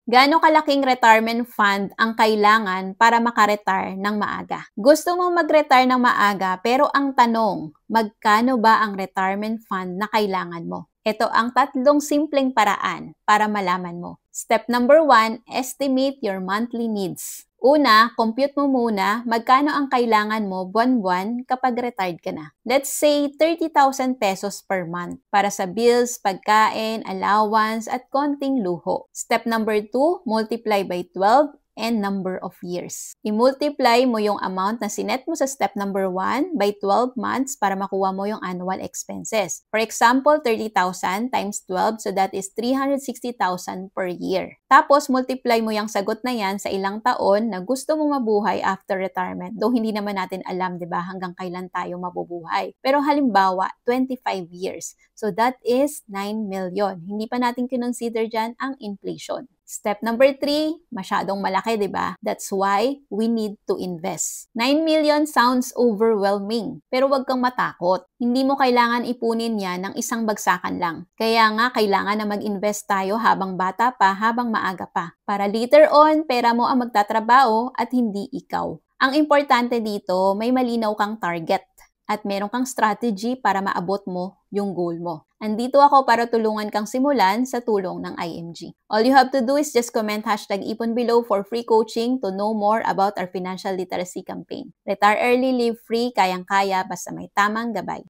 Gaano kalaking retirement fund ang kailangan para maka-retire ng maaga? Gusto mong mag-retire ng maaga pero ang tanong, magkano ba ang retirement fund na kailangan mo? Ito ang tatlong simpleng paraan para malaman mo. Step number 1, estimate your monthly needs. Una, compute mo muna magkano ang kailangan mo buwan-buwan kapag retired ka na. Let's say 30,000 pesos per month para sa bills, pagkain, allowance, at konting luho. Step number 2, multiply by 12 and number of years. I-multiply mo yung amount na sinet mo sa step number 1 by 12 months para makuha mo yung annual expenses. For example, 30,000 times 12, so that is 360,000 per year. Tapos, multiply mo yung sagot na yan sa ilang taon na gusto mo mabuhay after retirement. Though hindi naman natin alam, di ba, hanggang kailan tayo mabubuhay. Pero halimbawa, 25 years. So that is 9 million. Hindi pa natin kinonsider dyan ang inflation. Step number 3, masyadong malaki, di ba? That's why we need to invest. 9 million sounds overwhelming, pero wag kang matakot. Hindi mo kailangan ipunin yan ng isang bagsakan lang. Kaya nga, kailangan na mag-invest tayo habang bata pa, habang maaga pa. Para later on, pera mo ang magtatrabaho at hindi ikaw. Ang importante dito, may malinaw kang target at meron kang strategy para maabot mo yung goal mo. Andito ako para tulungan kang simulan sa tulong ng IMG. All you have to do is just comment #ipon below for free coaching to know more about our financial literacy campaign. Retire early, live free, kayang-kaya basta may tamang gabay.